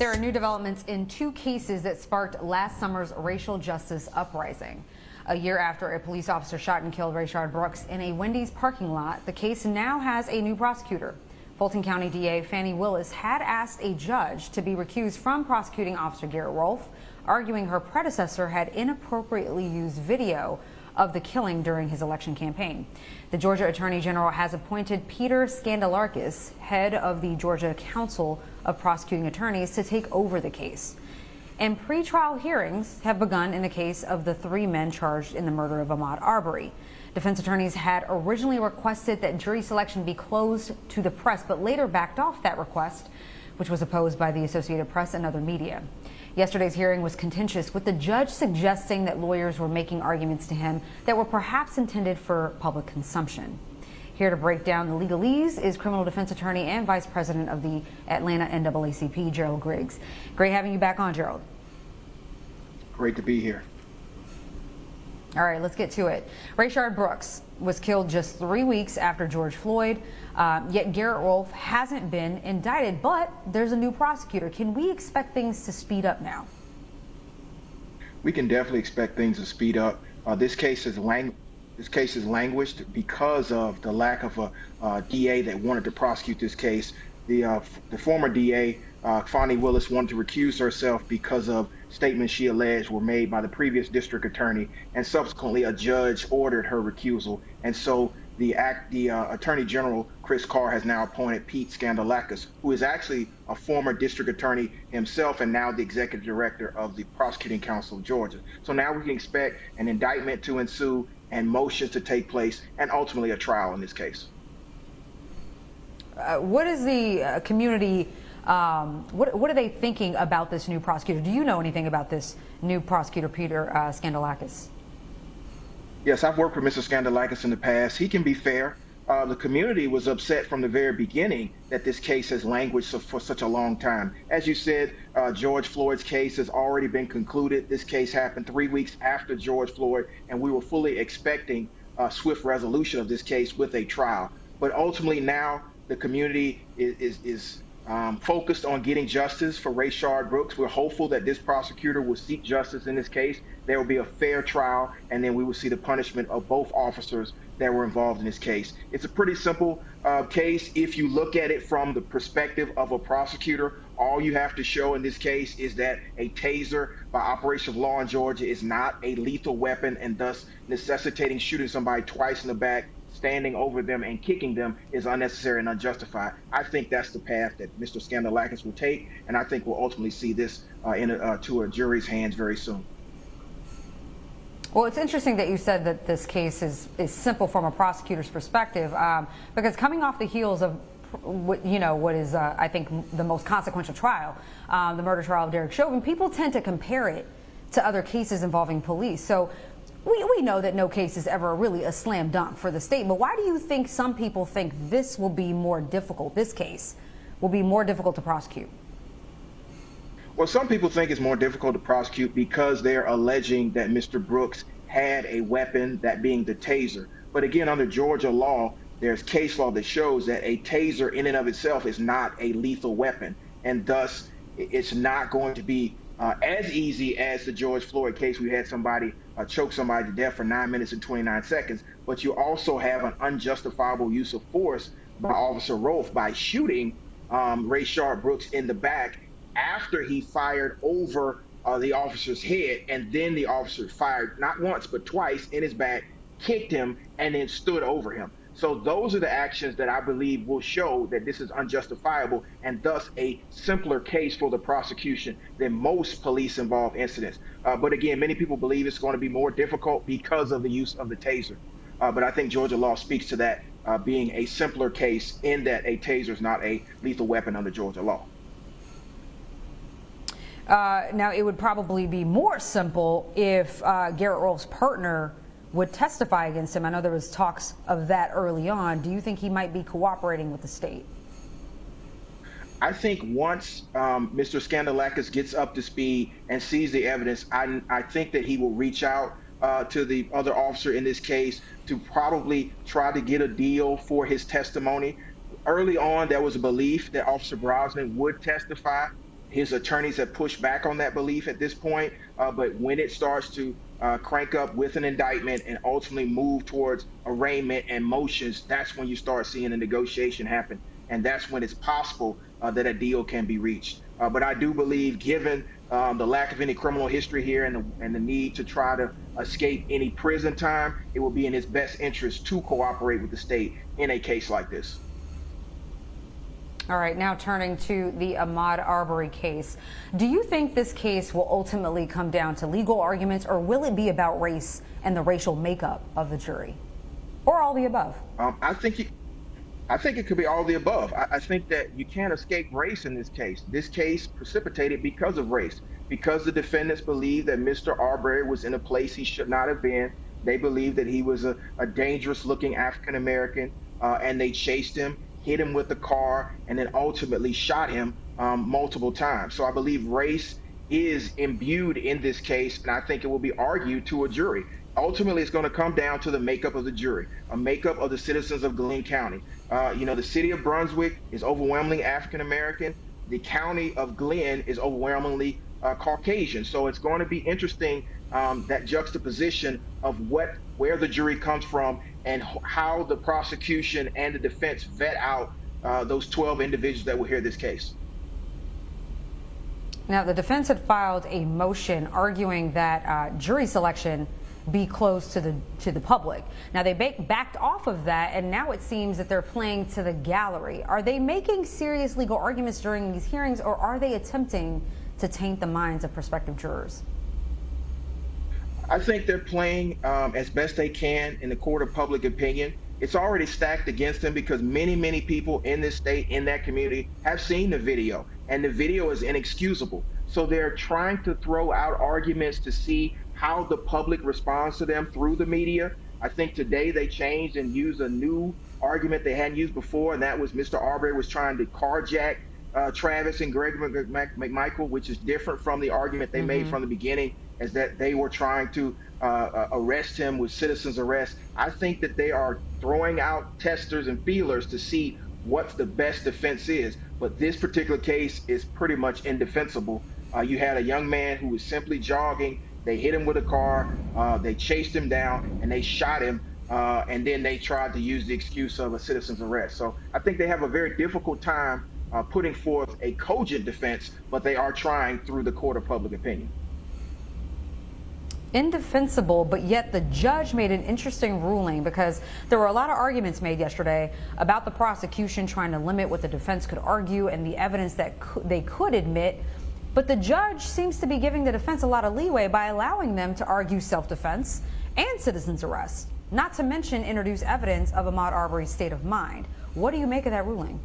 There are new developments in two cases that sparked last summer's racial justice uprising. A year after a police officer shot and killed Rayshard Brooks in a Wendy's parking lot, the case now has a new prosecutor. Fulton County DA Fani Willis had asked a judge to be recused from prosecuting Officer Gerald Griggs, arguing her predecessor had inappropriately used video of the killing during his election campaign. The Georgia Attorney General has appointed Peter Skandalakis, head of the Georgia Council of Prosecuting Attorneys, to take over the case. And pretrial hearings have begun in the case of the three men charged in the murder of Ahmaud Arbery. Defense attorneys had originally requested that jury selection be closed to the press, but later backed off that request, which was opposed by the Associated Press and other media. Yesterday's hearing was contentious, with the judge suggesting that lawyers were making arguments to him that were perhaps intended for public consumption. Here to break down the legalese is criminal defense attorney and vice president of the Atlanta NAACP, Gerald Griggs. Great having you back on, Gerald. Great to be here. All right, let's get to it. Rayshard Brooks was killed just 3 weeks after George Floyd, yet Gerald Griggs hasn't been indicted, but there's a new prosecutor. Can we expect things to speed up now? We can definitely expect things to speed up. This case has languished because of the lack of a DA that wanted to prosecute this case. The former DA, Fani Willis, wanted to recuse herself because of statements she alleged were made by the previous district attorney, and subsequently a judge ordered her recusal. And so the Attorney General Chris Carr has now appointed Pete Skandalakis, who is actually a former district attorney himself and now the executive director of the Prosecuting Council of Georgia. So now we can expect an indictment to ensue and motions to take place and ultimately a trial in this case. What is the community, what are they thinking about this new prosecutor? Do you know anything about this new prosecutor, Peter Skandalakis? Yes, I've worked with Mr. Skandalakis in the past. He can be fair. The community was upset from the very beginning that this case has languished for such a long time. As you said, George Floyd's case has already been concluded. This case happened 3 weeks after George Floyd, and we were fully expecting a swift resolution of this case with a trial. But ultimately now the community is focused on getting justice for Rayshard Brooks. We're hopeful that this prosecutor will seek justice in this case. There will be a fair trial, and then we will see the punishment of both officers that were involved in this case. It's a pretty simple case. If you look at it from the perspective of a prosecutor, all you have to show in this case is that a taser by operation of law in Georgia is not a lethal weapon, and thus necessitating shooting somebody twice in the back, standing over them and kicking them is unnecessary and unjustified. I think that's the path that Mr. Skandalakis will take, and I think we'll ultimately see this to a jury's hands very soon. Well, it's interesting that you said that this case is simple from a prosecutor's perspective, because coming off the heels of what is I think the most consequential trial, the murder trial of Derek Chauvin, people tend to compare it to other cases involving police. So we know that no case is ever really a slam dunk for the state, but why do you think some people think this will be more difficult, this case will be more difficult to prosecute? Well, some people think it's more difficult to prosecute because they're alleging that Mr. Brooks had a weapon, that being the taser. But again, under Georgia law, there's case law that shows that a taser in and of itself is not a lethal weapon, and thus it's not going to be as easy as the George Floyd case. We had somebody choke somebody to death for 9 minutes and 29 seconds, but you also have an unjustifiable use of force by Officer Rolfe by shooting Rayshard Brooks in the back after he fired over the officer's head, and then the officer fired not once but twice in his back, kicked him, and then stood over him. So those are the actions that I believe will show that this is unjustifiable, and thus a simpler case for the prosecution than most police-involved incidents. But again, many people believe it's going to be more difficult because of the use of the taser. But I think Georgia law speaks to that being a simpler case, in that a taser is not a lethal weapon under Georgia law. Now, it would probably be more simple if Gerald Griggs' partner would testify against him. I know there was talks of that early on. Do you think he might be cooperating with the state? I think once Mr. Skandalakis gets up to speed and sees the evidence, I think that he will reach out to the other officer in this case to probably try to get a deal for his testimony. Early on, there was a belief that Officer Brosnan would testify His attorneys have pushed back on that belief at this point, but when it starts to crank up with an indictment and ultimately move towards arraignment and motions, that's when you start seeing a negotiation happen. And that's when it's possible that a deal can be reached. But I do believe, given the lack of any criminal history here and the need to try to escape any prison time, it will be in his best interest to cooperate with the state in a case like this. All right, now turning to the Ahmaud Arbery case. Do you think this case will ultimately come down to legal arguments, or will it be about race and the racial makeup of the jury, or all the above? I think it could be all the above. I think that you can't escape race in this case. This case precipitated because of race, because the defendants believe that Mr. Arbery was in a place he should not have been. They believe that he was a dangerous-looking African-American, and they chased him, hit him with the car, and then ultimately shot him multiple times. So I believe race is imbued in this case, and I think it will be argued to a jury. Ultimately, it's going to come down to the makeup of the jury, a makeup of the citizens of Glenn County. The city of Brunswick is overwhelmingly African-American. The county of Glenn is overwhelmingly Caucasian. So it's going to be interesting, that juxtaposition of where the jury comes from and how the prosecution and the defense vet out those 12 individuals that will hear this case. Now, the defense had filed a motion arguing that jury selection be closed to the public. Now, they backed off of that, and now it seems that they're playing to the gallery. Are they making serious legal arguments during these hearings, or are they attempting to taint the minds of prospective jurors? I think they're playing as best they can in the court of public opinion. It's already stacked against them because many, many people in this state, in that community, have seen the video, and the video is inexcusable. So they're trying to throw out arguments to see how the public responds to them through the media. I think today they changed and used a new argument they hadn't used before, and that was Mr. Arbery was trying to carjack Travis and Greg McMichael, which is different from the argument they made from the beginning, is that they were trying to arrest him with citizen's arrest. I think that they are throwing out testers and feelers to see what the best defense is. But this particular case is pretty much indefensible. You had a young man who was simply jogging. They hit him with a car, they chased him down, and they shot him, and then they tried to use the excuse of a citizen's arrest. So I think they have a very difficult time putting forth a cogent defense, but they are trying through the court of public opinion. Indefensible, but yet the judge made an interesting ruling, because there were a lot of arguments made yesterday about the prosecution trying to limit what the defense could argue and the evidence that they could admit. But the judge seems to be giving the defense a lot of leeway by allowing them to argue self-defense and citizen's arrest, not to mention introduce evidence of Ahmaud Arbery's state of mind. What do you make of that ruling?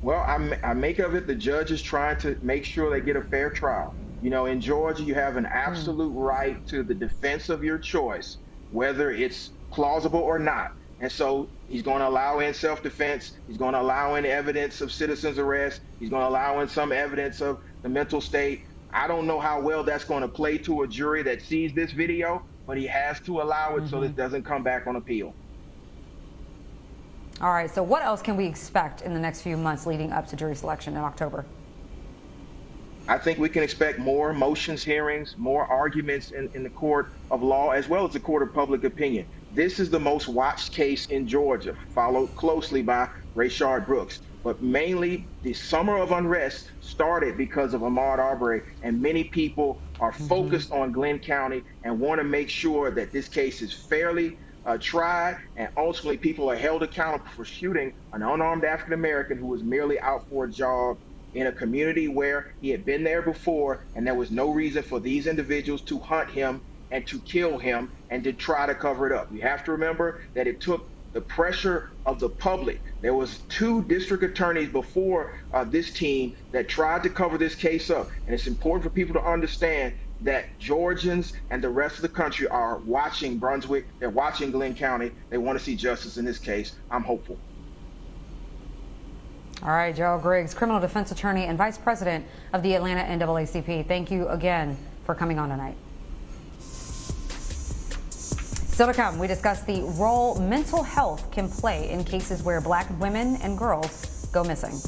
Well, I make of it the judge is trying to make sure they get a fair trial. You know, in Georgia, you have an absolute right to the defense of your choice, whether it's plausible or not. And so he's going to allow in self-defense. He's going to allow in evidence of citizen's arrest. He's going to allow in some evidence of the mental state. I don't know how well that's going to play to a jury that sees this video, but he has to allow it so that it doesn't come back on appeal. All right, so what else can we expect in the next few months leading up to jury selection in October? I think we can expect more motions hearings, more arguments in the court of law, as well as the court of public opinion. This is the most watched case in Georgia, followed closely by Rayshard Brooks. But mainly, the summer of unrest started because of Ahmaud Arbery, and many people are focused on Glenn County and want to make sure that this case is fairly tried, and ultimately people are held accountable for shooting an unarmed African-American who was merely out for a jog in a community where he had been there before, and there was no reason for these individuals to hunt him and to kill him and to try to cover it up. You have to remember that it took the pressure of the public. There was 2 district attorneys before this team that tried to cover this case up. And it's important for people to understand that Georgians and the rest of the country are watching Brunswick. They're watching Glenn County. They want to see justice in this case. I'm hopeful. All right, Gerald Griggs, criminal defense attorney and vice president of the Atlanta NAACP. Thank you again for coming on tonight. Still to come, we discuss the role mental health can play in cases where Black women and girls go missing.